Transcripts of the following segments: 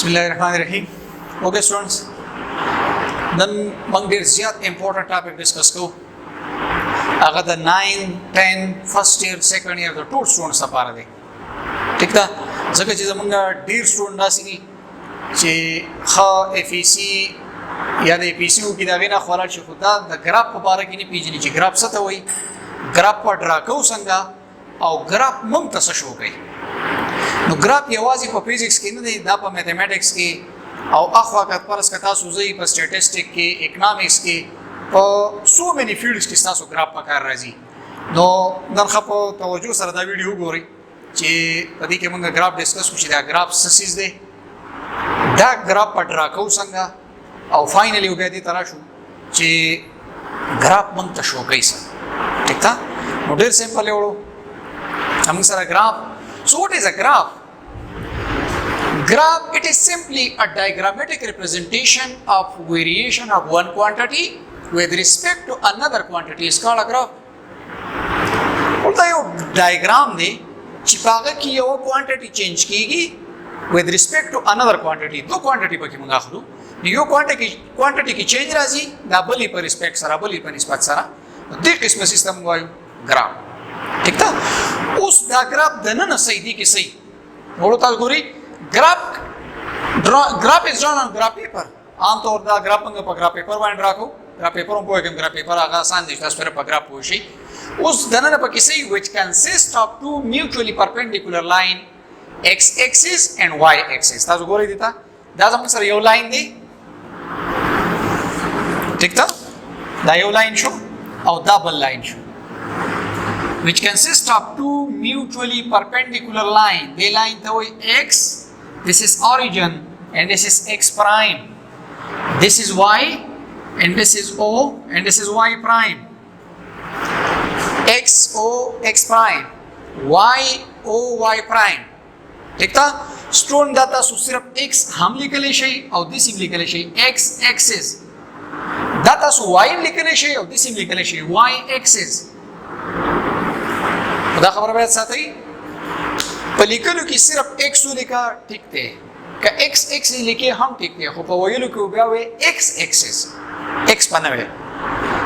Bismillahirrahmanirrahim. Okay students, then mang ډیر زیات important topic discuss کو هغه د 9 10 first year second year د ټول students لپاره دی. ٹھیک ده؟ ځکه چې زمونږ ډیر student داسې دي چې ښه FEC یا د PCO کې دا غینه خورل شي خو دا د ګراف په اړه کې نه پیژني چې ګراف څه ته وایي، ګراف په ډراکو څنګه او ګراف مونږ ته څه شو کوي. نو ګراف یوازې په فزیکس کې نه دی، دا په میتھمیټکس کې او اخوا کټ پرس کتا سوزي په سټیټسټک کې، اکونومکس کې، په سو مینی فیلډز کې تاسو ګراف په کار راځي. نو نن خپل توجه سره دا ویډیو وګورئ چې په دې کې موږ ګراف ډیسکس کوو چې دا ګراف څه سیز دی، دا ګراف په ډراکو څنګه او فائنلی بیا دې ترا شو چې ګراف مونږ ته شو کوي. ٹھیک ده؟ نو ډیر سمپل یو موږ سره ګراف. So what is a graph? Graph, it is simply a diagrammatic representation of variation of one quantity with respect to another quantity is called a graph. دا یو diagram دی چې هغه کې یو quantity change کیږي with respect to another quantity. دو quantity پکې موږ اخلو، یو quantity کې change راځي دا بلې په respect سره، بلې په نسبت سره، دې قسمه سیستم وایو graph. ٹھیک ده؟ اوس دا ګراف د نن صحیح دی کې صحیح ورو تاسو ګوري ګراف از drawn on graph paper. عام طور دا ګراف موږ په ګراف پیپر باندې راکو، ګراف پیپر هم پوهیږم ګراف پیپر هغه آسان دي تاسو پر ګراف پوه شئ. اوس د نن په کې صحیح which consists of two mutually perpendicular line x axis and y axis. تاسو ګورئ دیتا دا زموږ سره یو لاین دی. ٹھیک ده؟ دا یو لاین شو او دا بل لاین شو which consists of two mutually perpendicular line. The line to x, this is origin and this is x prime. This is y and this is o and this is y prime. x o x prime, y o y prime. ठीक था? स्टूडेंट दाता सिर्फ x हम लिखले शे और this लिखले शे x axis. दाता y लिखले शे और this लिखले शे y axis. دا خبره باید ساتئ په لیکلو کې صرف x لیکه ټیک دی، که x لیکي هم ټیک دی، خو په ویلو کې بیا وایي x axis x پنوي.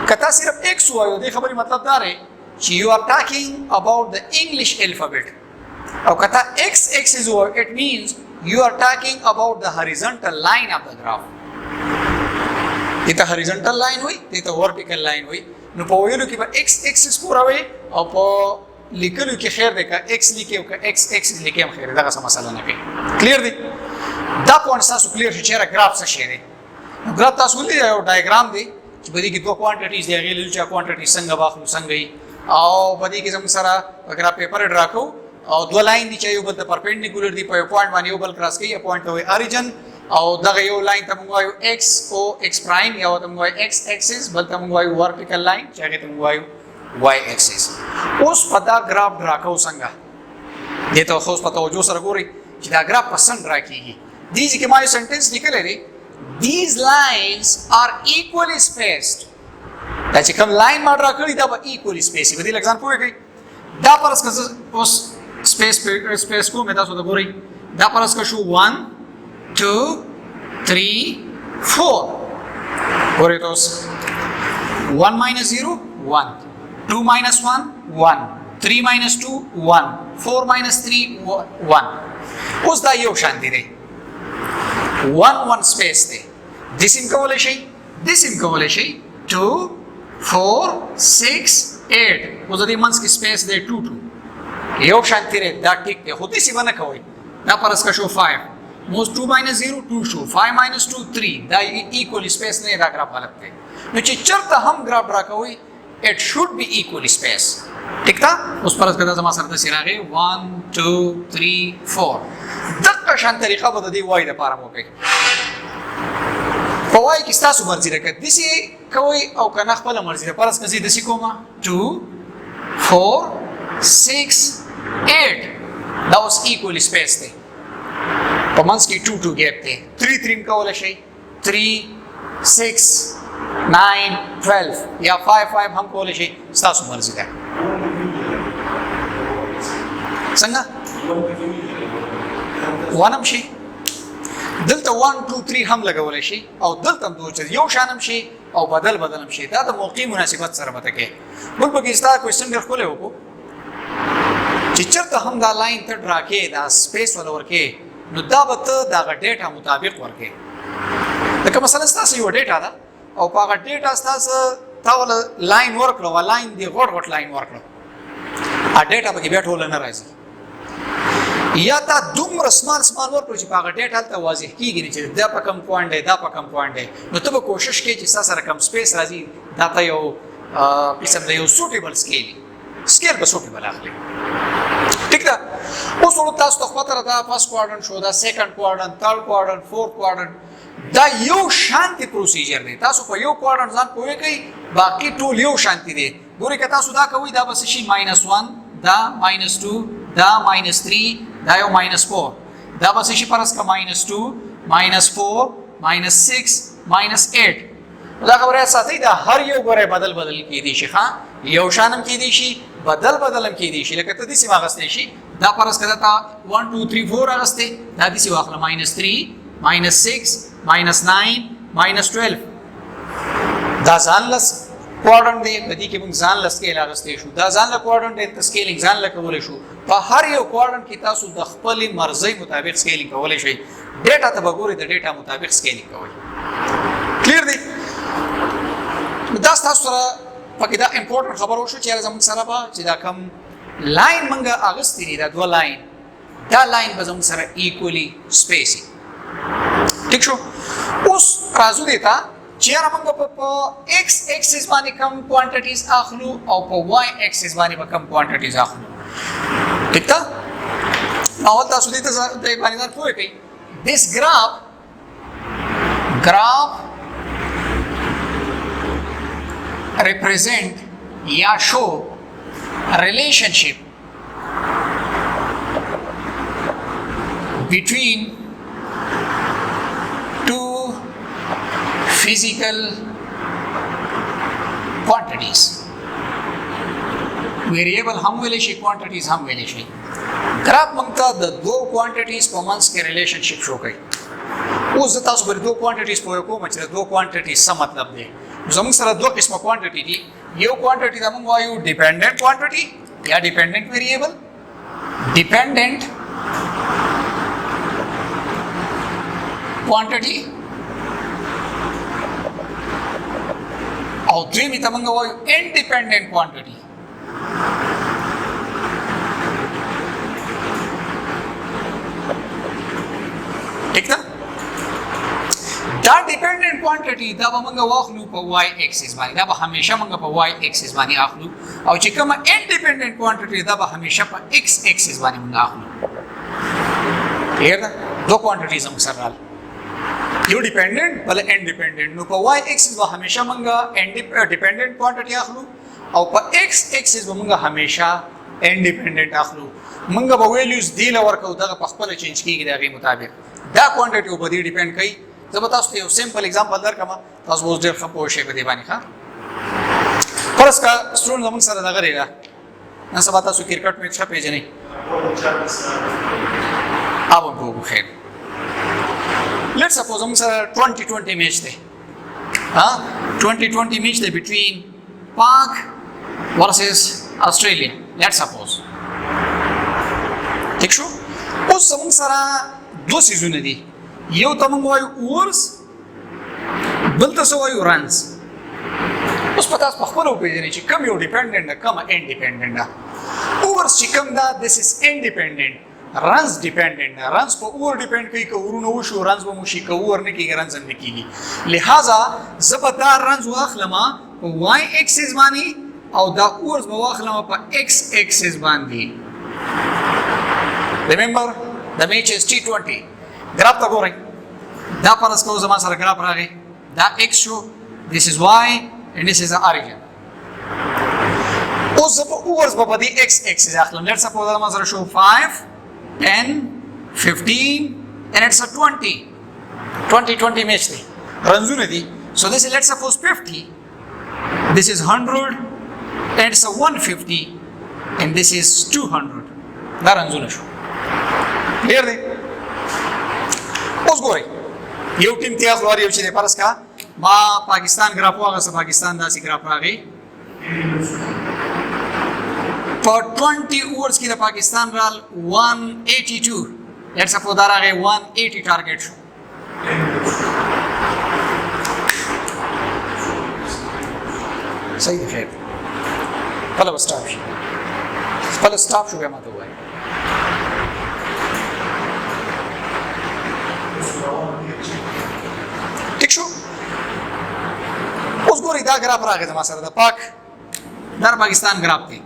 که تا صرف x وایو دې خبرې مطلب دا دی چې you are talking about the English alphabet، او که تا x axis وایو it means you are talking about the horizontal line of the graph. دې ته horizontal line وایي، دې ته vertical line وایي. نو په ویلو کې به x axis پورا وایي او په لیکلو کې خیر دی که x لیکي او که x axis لیکي هم خیر دی، دغه څه مسله نه کوي. کلیر دی؟ دا پوینټ تاسو کلیر شي چې ګراف څه شی دی. نو ګراف تاسو ولې یو ډایګرام دی چې په دې کې دوه کوانټیټیز دی، هغې لیدل چې کوانټیټي څنګه واخلو څنګه یي، او په دې کې زموږ سره په ګراف پیپر ډرا کوو او دوه لاین دي چې یو بل ته پرپینډیکولر دي، په یو پوینټ باندې یو بل کراس کوي، یو پوینټ ته وایي اریجن، او دغه یو لاین ته موږ وایو x o x پرایم، یو ته موږ وایو x axis، بل ته موږ وایو ورټیکل لاین چې هغې ته موږ وایو y axis. اوس په دا ګراف ډراکو څنګه دې ته خو په توجه سره ګورئ چې دا ګراف په څنګه ډرا کیږي. دې کې ما یو سنټنس لیکلی دی these lines are equally spaced. دا چې کوم لاین ما ډرا کړی دا به equally spaced وي. په دې لږ ځان پوه کړئ. دا پرس که اوس سپیس کو مې تاسو ته ګورئ دا پرس که شو 1 2 3 4 ګورئ تاسو 1 minus 0 1 2 minus 1 1 3 minus 2 1 4 minus 3 1. اوس دا یو شان دی 1 1 سپیس دی. دیسیم کولای شي 2 4 6 8. اوس د دې منځ کې سپیس دی 2 2 یو شان دی. دا ټیک دی، خو دیسی باندې کوي. دا پرس کا شو 5 موس 2 minus 0 2 شو 5 minus 2 3. دا ایکولی سپیس نه دا ګراف غلط دی. نو چې چرته هم ګراف ډرا کوي it should be equally spaced. ٹھیک تا؟ اوس پرس کدا زما سره د سیراغه 1 2 3 4 دغه شان طریقه به د دې وای د پاره مو کوي. په وای کې تاسو مرزي راکړه دسی کوي او کنه خپل مرزي ده. پرس کزي دسی کومه 2 4 6 8 دا اوس equally spaced دی. په منځ کې 2 2 ګیپ دی. 3 3 کول شي 3 6 9 12 یا 5 5 هم کول شي تاسو مرزي ده. څنګه ونم شي دلته 1 2 3 هم لګول شي او دلته هم دوه چې یو شانم شي او بدل هم شي. دا د موقع مناسبت سره مته کې بل پکې ستا کوېسچن ډېر ښکلی وکړو چې چېرته هم دا لاین ته ډرا کې دا سپیس ول ورکې نو دا به ته د هغه ډیټا مطابق ورکې. لکه مثلا ستاسو یو ډیټا ده او په هغه ډیټا ستاسو تا ول لاین ورکړو او لاین دی غوټ لاین ورکړو ا ډیټا پکې بیا ټول نه راځي یا تا دومره سمال ورکړو چې په هغه ډیټا ته واضح کیږي چې دا په کم پوینټ دی دا په کم پوینټ دی نو ته به کوشش کوې چې ستاسو سره کم سپیس راځي دا ته یو قسم د یو سوټیبل سکیل به سوټیبل اخلي. ٹھیک ده اوس ورته تاسو ته خاطر دا فرست کوارټرنټ شو دا سیکنډ کوارټرنټ ثرد کوارټرنټ فورث کوارټرنټ دا یو شانتي پروسیجر دی. تاسو په یو کوارټرنټ ځان پوهې کوي باقي ټول یو شانتي دی. ګورئ که تاسو دا کوئ دا به شي -1 دا -2 دا -3 دا یو -4 دا به شي فرض کا -2 -4 -6 -8 دا خبره ساتي دا هر یو غره بدل کې دي شي ښا یو شانم کې دي شي بدل هم کې دي شي. لکه ته دې سیمه غسته شي دا فرض کړه تا 1 2 3 4 غسته دا دې سی واخله -3 -6 -9 -12 دا ځانلس کوارټرنټ دی د دې کې موږ ځانلس کې راغستې شو دا ځانله کوارټرنټ دی ته سکیلینګ ځانله کولای شو. په هر یو کوارټرنټ کې تاسو د خپل مرزي مطابق سکیلینګ کولای شئ. ډیټا ته وګورئ د ډیټا مطابق سکیلینګ کوئ. کلیر دی دا تاسو سره پکې دا امپورټنت خبر وشو چې زموږ سره به چې دا کم لاین منګه اغستې دي دا دوه لاین دا لاین به زموږ سره ایکولی سپیسي. ٹھیک شو اوس راځو دې ته چې موږ په x اکسس باندې کم کوانټیټیز اخلو او په y اکسس باندې به کم کوانټیټیز اخلو. ٹھیک ده نو تاسو دې ته باندې ځان پوهې کړئ. this graph represent या show relationship between two physical quantities. variable هم ویلې شي quantities هم ویلې شي. graph موږ ته د دوه quantities په منځ کې relationship شو کوي. اوس تاسو پر دوه quantities په کوم چې دوه quantities څه مطلب دی. زموږ سره دوه قسمه کوانټیټي دي. یو کوانټیټي دا موږ وایو ډیپندنت کوانټیټي یا ډیپندنت ویریبل ډیپندنت کوانټیټي او دویمه ته موږ وایو انډیپندنت کوانټیټي. ٹھیک ده دا ډیپندنت کوانټیټي دا به موږ واخلو په y اکسس باندې دا به همیشه موږ په y اکسس باندې اخلو او چې کومه انډیپندنت کوانټیټي دا به همیشه په x اکسس باندې موږ اخلو. کلیئر ده دوه کوانټیټیز موږ سره راځي یو ډیپندنت بل انډیپندنت. نو په y اکسس به همیشه موږ ډیپندنت کوانټیټي اخلو او په x اکسس به موږ همیشه انډیپندنت اخلو. موږ به ویلیوز دی لور کو دا په خپل چینج کیږي دغه مطابق دا کوانټیټي په دې ډیپند کوي. زه به تاسو ته یو سیمپل اگزامپل درکړم تاسو اوس ډېر ښه پوه شئ په دې باندې ښه. فرض کا سټوډنټ زموږ سره دغه دی نن سبا تاسو کرکټ میچ ښه پیژنئ ابو بو خیر لیټس سپوز زموږ سره 2020 میچ دی 2020 میچ دی بټوین پاک ورسز استرالیا لیټس سپوز. ٹھیک شو اوس زموږ سره دوه سیزونه دي. یو ته موږ وایو اورز بل ته وایو رنز. اوس په تاسو په خپل وپېژنئ چې کوم یو ډیپندنت ده کومه انډیپندنت ده. اورز چې کوم ده دس از انډیپندنت رنز ډیپندنت ده. رنز په اور ډیپند کوي که اورونه وشو رنز به موشي که اور نه کېږي رنز هم نه کېږي. لہذا زه به دا رنز واخلم په واي اکسس باندې او دا اورز به واخلم په ایکس اکسس باندې. ریمبر د میچ از T20 ګراف ته ګورئ دا فرض کوو زما سره ګراف راغی دا x شو this is y and this is the origin. اوس زه به اورز به په دې x اکسس اخلم. لیټس سپوز زما سره شو 5 10 15 and it's a 20 میچ دی رنزونه دي. so this is let's suppose 50 this is 100 and it's a 150 and this is 200 دا رنزونه شو. کلیر دی اوس ګورئ یو ټیم ته اخلوار یو چې د فرض کا ما پاکستان ګراف واغسته پاکستان داسې ګراف راغی په 20 اورز کې د پاکستان رال 182 لیټس سپوز دا راغی 180 ټارګټ شو صحیح دی خیر خپل سټاپ شي خپل سټاپ شو به ماته وایي ٹھیک شو اوس ګورئ دا ګراف راغی زما سره د پاک دا پاکستان ګراف دی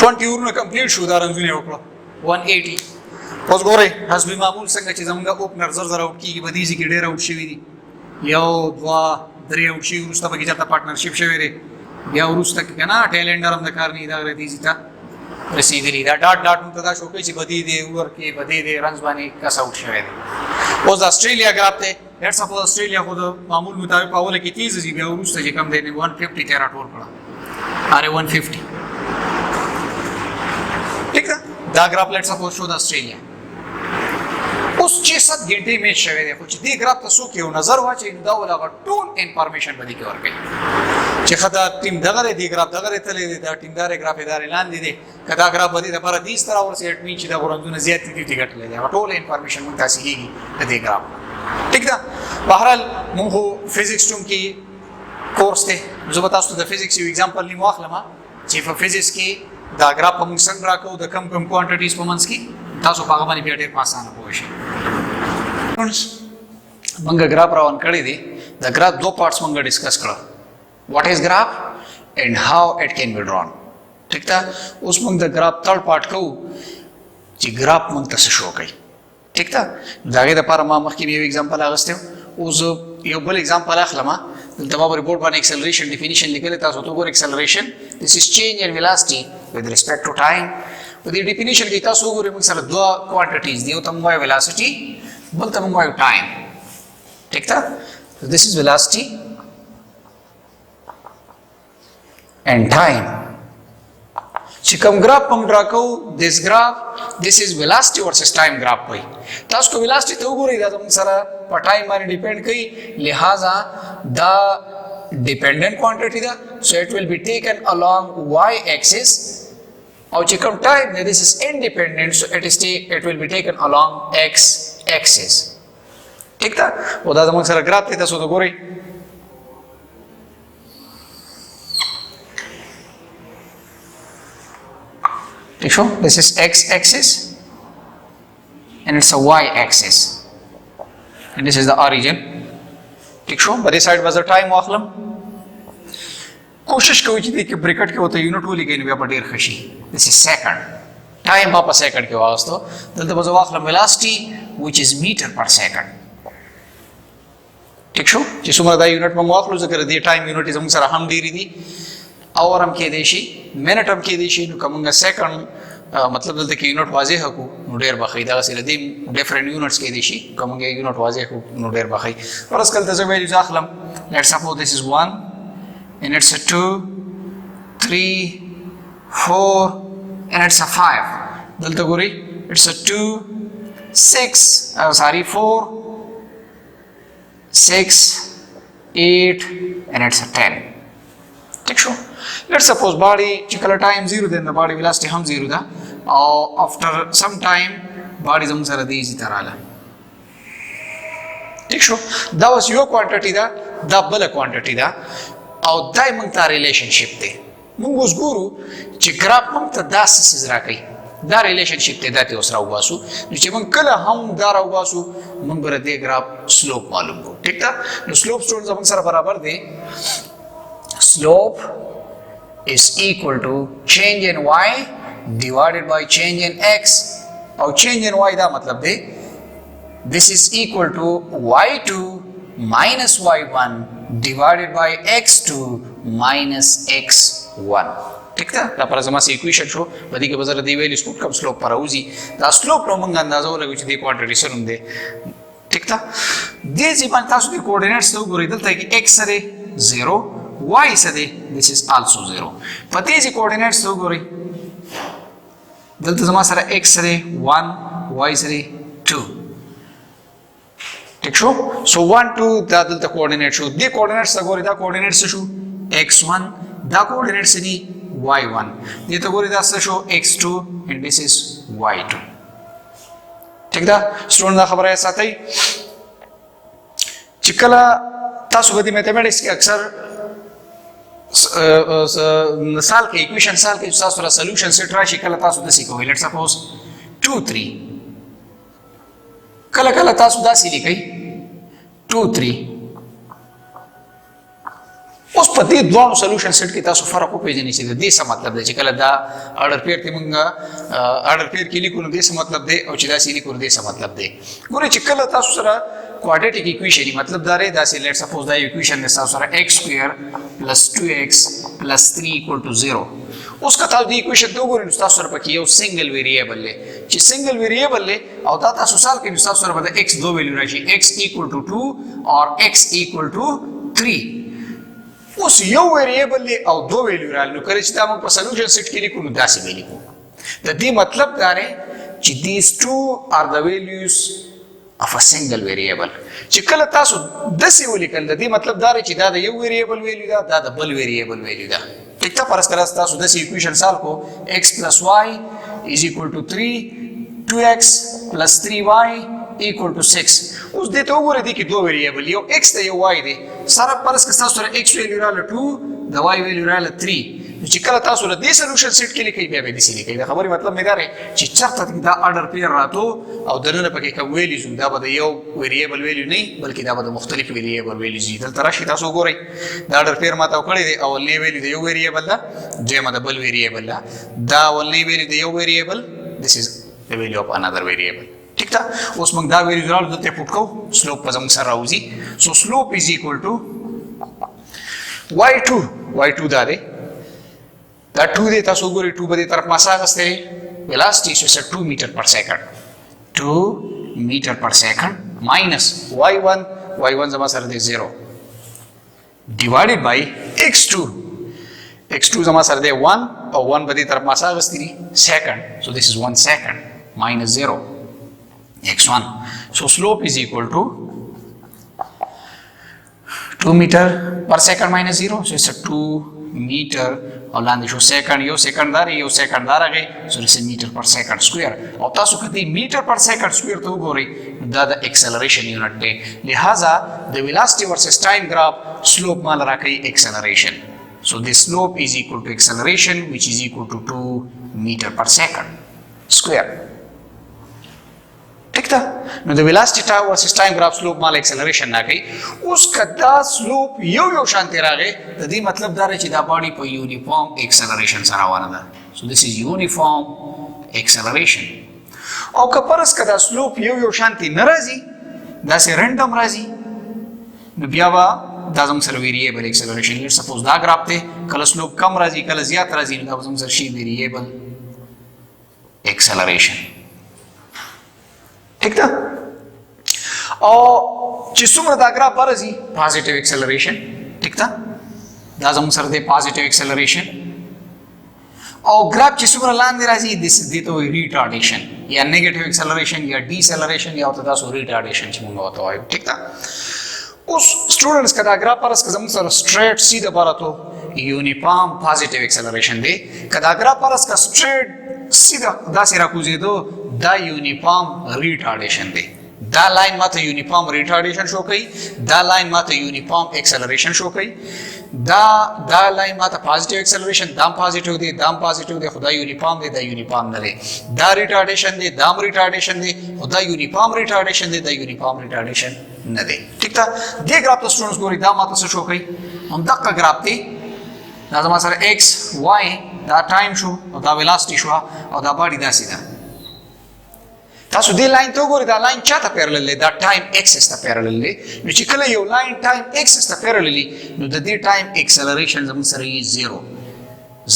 20 اورونه کمپلیټ شو دا رنځونه وکړه 180 اوس ګورئ حسب معمول څنګه چې زمونږ اوپنر زر زر اوټ کېږي بدیږي کې ډېر اوټ شوي دي یو دوه درې اوټ شوي وروسته پکې چاته پارټنرشپ شوی دی بیا وروسته کې که نه ټیلنډر هم د کار نه دا ردیځي ته رسېدلي دا ډاټ ډاټ موږ ته دا شو کوي چې بدې دی اور کې بدې دی رنځ باندې کس اوټ شوی دی اوس د اسټرېلیا ګراف دی لیټس سپوز اسټرېلیا خو د معمول مطابق په اوله کې تیز ځي بیا وروسته چې کم دی 150 ته راټول کړه اره 150 ٹھیک ده دا ګراف لیټس سپوز شو د اسټرېلیا اوس 6-7 غنټې میچ شوی دی خو چې دې ګراف ته څوک یو نظر واچوي نو دا ولغه ټول انفارمیشن به دې کې ورکوي چې ښه دا ټیم دغه دی ګراف دغه تللی دی دا ټیم دارې ګراف یې دارې لاندې دی که دا ګراف به دې دپاره دې سره ورسي اټ مین چې دا غورځونه زیات دي دې ګټلی دی هغه ټول انفارمیشن مونږ ته حاصلېږي د دې ګراف ټیک ده بهرحال مونږ خو فزیکس چون کې کورس دی زه به تاسو ته د فزیکس یو اگزامپل نیم واخلم چې په فزیکس کې دا ګراف به مونږ څنګه راکوو د کم کم کوانټیټیز په منځ کې تاسو په هغه باندې بیا ډېر په اسانه پوه شئ مونږ ګراف روان کړی دی د ګراف دو پارټس مونږ ډسکس کړه what is graph and how it can be drawn ٹھیک ده اوس موږ د ګراف تھرډ پارت کوو چې ګراف موږ ته څه شو کوي ٹھیک ده د هغې دپاره ما مخکې یو اگزامپل اخیستی و اوس یو بل اگزامپل اخلم دلته ما په ریپورټ باندې اکسلریشن ډیفینیشن لیکلی تاسو ته وګورئ اکسلریشن this is change in velocity with respect to time په دې ډیفینیشن کې تاسو وګورئ موږ سره دوه کوانټیټیز دي یو ته موږ وایو velocity بل ته موږ وایو time ٹھیک ده this is velocity and time چې کوم ګراف موږ ډرا کوو this graph this is velocity versus time graph وایي تاسو کو velocity ته وګورئ دا موږ سره په ټایم باندې ډیپینډ کوي لہذا دا ډیپینډنٹ کوانټیټي ده so it will be taken along y axis او چې کوم ټایم دی this is independent so it will be taken along x axis ٹھیک ده او دا موږ سره ګراف ته تاسو وګورئ this is x axis and it's a y axis and this is the origin ٹھیک شو بلې سایډ به زه ټایم واخلم کوشش کوئ چې دې کې بریکټ کې ورته یونټ ولیکئ نو بیا به ډېر ښه شي this is second ټایم به په سیکنډ کې واغستو دلته به زه واخلم velocity which is meter per second ٹھیک شو چې څومره دا یونټ موږ واخلو ځکه دې ټایم یونټ زموږ سره هم ډېرې دي اور هم کېدی شي منټ هم کېدی شي نو که موږ سیکنډ مطلب دلته کې یونټ واضح کړو نو ډېر به ښه وي دغسې د دې ډفرنټ یونټس کېدی شي که موږ یونټ واضح کړو نو ډېر به ښه وي فرض کړه دلته زه ویلیوز اخلم لیټس سپوز this is 1 and it's a 2 3 4 and it's a 5 دلته ګورئ it's a 2 6 4 6 8 and it's a 10 ٹھیک شو let's suppose body چې کله ټایم 0 دی نو body velocity هم 0 ده او after some time body زموږ سره دی ايزي تراله ٹھیک شو دا اوس یو کوانټیټي ده دا بل کوانټیټي ده او دای موږ ته ریلیشنشپ دی موږ اوس ګورو چې ګراف موږ ته دا سیز راکوي دا ریلیشنشپ دی دا ته اوس راوباسو نو چې موږ کله هم دا راوباسو موږ به د دې ګراف سلوپ معلوم کړو ٹھیک ده نو سلوپ سټون زموږ سره برابر دی slope is equal to change in y divided by change in x or change in y da matlab de this is equal to y2 minus y1 divided by x2 minus x1 ٹھیک ده دا پر زما سي ايکويشن شو بدی کې بزر دی ویلیو سکوپ کم سلوپ پر اوزي دا سلوپ نو موږ اندازو لګو چې دی کوانټیټي سره دی ٹھیک ده دې ځبان تاسو د کوارډینیټس ته وګورئ دلته کې x سره 0 y سره this is also 0 په دې چې کوارډینیټس ته وګورئ دلته زما سره x سره 1 y سره 2 ٹھیک شو سو 1 2 دا دلته کوارډینیټ شو دی کوارډینیټ څه ګوري دا کوارډینیټ څه شو x1 دا کوارډینیټ څه دي y1 دې ته ګوري دا څه شو x2 and this is y2 ٹھیک دا سټوډنټ دا خبره ساتي چې کله تاسو به د میتھمیټکس کې اکثر مثال کې اکویشن سال کې تاسو سره سولوشن سیټ راشي کله تاسو د سی کوی لیټ سپوز 2 3 کله کله تاسو دا سی لیکئ 2 3 اوس په دې دوه سولوشن سیټ کې تاسو فرق وپېژنئ چې د دې څه مطلب دی چې کله دا اډر پیر ته موږ اډر پیر کې لیکو نو دې څه مطلب دی او چې دا سی لیکو دې څه مطلب دی ګورئ چې کله تاسو سره quadratic equation مطلب دا رہے دا سی لیٹ سپوز دا equation دے ساتھ سورا x square plus 2x plus 3 equal to 0 اس کا تاسو دی equation دو گوري نو تاسو سره پکې یو سنگل ویریبل لے چې سنگل ویریبل لے او دا تاسو سال کې نو تاسو سره به x دو ویلیو راشي x equal to 2 اور x equal to 3 اوس یو ویریبل لے او دو ویلیو رال نو کله چې دا موږ په سولوشن سیټ کې لیکو نو دا سی ویلیو د دې مطلب دا رہے چې these two are the values of a single variable چې کله تاسو د سی ولیکل د دې مطلب دا چې دا د یو ویریبل ویلیو دا د بل ویریبل ویلیو دا ټیک ته فرض کړه تاسو د سی اکویشن سال کو x + y = 3 2x + 3y = 6 اوس دې ته وګورئ دې کې دوه ویریبل یو x دی یو y دی سره فرض کړه تاسو سره x ویلیو رااله 2 د y ویلیو رااله 3 چې کله تاسو له دې سولوشن سیټ کې لیکئ بیا به دې سې لیکئ دا خبرې مطلب مې دا دی چې چېرته دا اډر پیر راتو او دننه پکې کوم ویلیوز دا به د یو ویریبل ویلیو نه بلکې دا به د مختلف ویریبل ویلیوز دي دلته راشي تاسو وګورئ دا اډر پیر ماته وکړی دی اولنی ویلیو د یو ویریبل ده دویمه د بل ویریبل ده دا اولنی ویلیو د یو ویریبل this is the value of another variable ٹھیک ده اوس موږ دا ویلیو راوړو دلته پټ کوو سلوپ به زموږ سره راوځي سو سلوپ is equal to y2 دا دی دا 2 دی تاسو ګورئ 2 به دې طرف ما ساغستی velocity is 2 meter per second 2 meter per second minus y1 زما سره دی 0 divided by x2 زما سره دی 1 او 1 به دې طرف ما ساغستی دی second so this is 1 second minus 0 x1 so slope is equal to 2 meter per second minus 0 so it's a 2 meter او لاندې شو سیکنډ یو سیکنډ دا راغی سو this is meter per second square او تاسو کدی meter per second square ته وګورئ دا د acceleration unit دی لہذا د velocity versus time graph slope مال راکړي acceleration so this slope is equal to acceleration which is equal to 2 meter per second square ٹھیک ده نو د velocity versus time graph slope مال acceleration راکړي اوس کدا slope یو شانتي راغی د دې مطلب دا چې دا باډي په یونیفارم acceleration سره روانه ده so this is uniform acceleration او که پرس کدا slope یو شانتي ناراضي دا سه random راځي نو بیا وا دا زموږ سره variable acceleration لیټ سپوز دا گراف ته کله slope کم راځي کله زیات راځي نو دا زموږ سره شي variable acceleration ٹھیک ده او چې څومره دا ګراف راځي پوزټیو اکسلریشن ٹھیک ده دا زموږ سره دی پوزټیو اکسلریشن او ګراف چې څومره لاندې راځي دې ته وایي ریټارډیشن یا نیگیټیو اکسلریشن یا ډیسلریشن یا تاسو ریټارډیشن چې موږ وته وایو ٹھیک ده اوس سټوډنټس کدا ګراف پرس زموږ سره سټریټ سیده باراتو یونیفارم پوزټیو اکسلریشن دی کدا ګراف پرس کا سټریټ سیده داسې راکوزیدو دا یونیفارم ریټارډیشن دی دا لاین ماته یونیفارم ریټارډیشن شو کوي دا لاین ماته یونیفارم اکسلریشن شو کوي دا لاین ماته پوزټیو اکسلریشن دا پوزټیو دی دا پوزټیو دی خدای یونیفارم دی دا یونیفارم نه دی دا ریټارډیشن دی دا ریټارډیشن دی خدای یونیفارم ریټارډیشن دی دا یونیفارم ریټارډیشن نه دی ٹھیک ده دې ګراف ته سټوډنټس ګوري دا ماته څه شو کوي هم دغه ګراف دی دا زما سره x y دا ټایم شو او دا ویلاسټي شو او دا باډي داسې ده تاسو دې لاین ته وګورئ دا لاین چاته پیرلل دی دا ټایم ایکسس ته پیرلل دی نو چې کله یو لاین ټایم ایکسس ته پیرلل نو د دې ټایم ایکسلریشن زموږ سره یې 0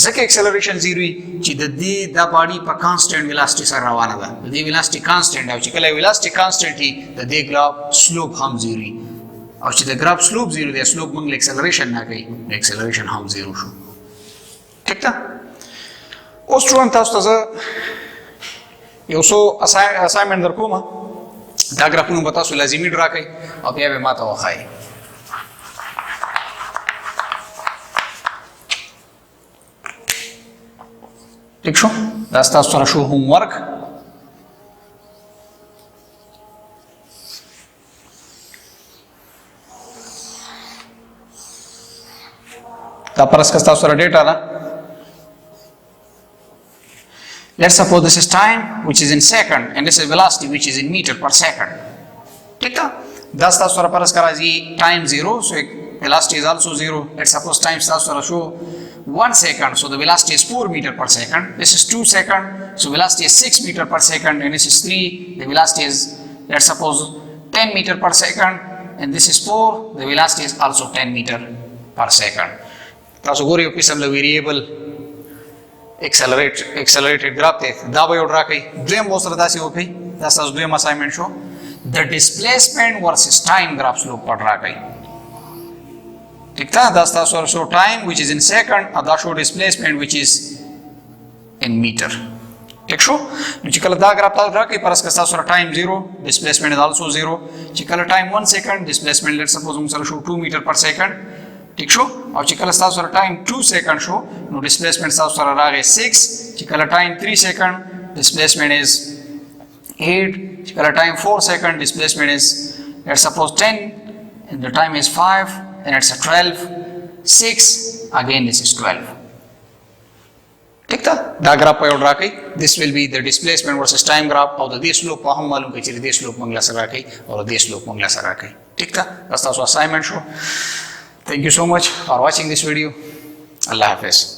ځکه ایکسلریشن 0 وي چې د دې دا باډي په کانسټنټ ویلاسټي سره روانه ده د دې ویلاسټي کانسټنټ او چې کله ویلاسټي کانسټنټ وي د دې ګراف سلوپ هم 0 وي او چې د ګراف سلوپ 0 دی سلوپ موږ ایکسلریشن نه کوي ایکسلریشن هم 0 شو ٹھیک ده اوس ټول تاسو ته یو څو اسایمنټ درکوم دا ګرافونه به تاسو لازمي ډرا کړئ او بیا به ماته وښایئ. ٹھیک شو؟ دا ستاسو سره شو هوم ورک. دا پرس که ستاسو سره ډیټا ده. Let's suppose this is time which is in second and this is velocity which is in meter per second. ٹھیک ده؟ دا ستاسو سره پرس که راځي time 0, so velocity is also 0. Let's suppose time ستاسو سره شو 1 second, so the velocity is 4 meter per second. This is 2 second, so velocity is 6 meter per second, and this is 3, the velocity is, let's suppose, 10 meter per second, and this is 4, the velocity is also 10 meter per second. تاسو ګورئ یو قسم له ویریبل accelerated graph دی دا به یو ډرا کوي. دویم به سره داسې وکړئ دا ستاسو دویم اسایمنټ شو د ډسپلیسمنټ ورسز ټایم ګراف سلوپ په ډرا کوي. ٹھیک ده؟ دا ستاسو سره شو ټایم which is in second او دا شو displacement which is in meter. ٹھیک شو؟ نو چې کله دا ګراف تاسو ډرا کوئ پرس که ستاسو سره ټایم 0 displacement is also 0. چې کله ټایم 1 second displacement let's suppose موږ سره شو 2 meter per second. ٹھیک شو؟ او چې کله ستاسو سره ټایم 2 second شو نو displacement ستاسو سره راغی 6. چې کله ټایم 3 second displacement is 8. چې کله ټایم 4 second displacement is let's suppose 10 and the time is 5 and it's a 12. 6 again this is 12. ٹھیک ده؟ دا ګراف په یو ډرا کوي. this will be the displacement versus time graph او د دې سلوپ په هم معلوم کړئ چې د دې سلوپ موږ له سره راکړي او د دې سلوپ موږ له سره راکړي. ٹھیک ده؟ دا ستاسو اسایمنټ شو. Thank you so much for watching this video. Allah Hafiz.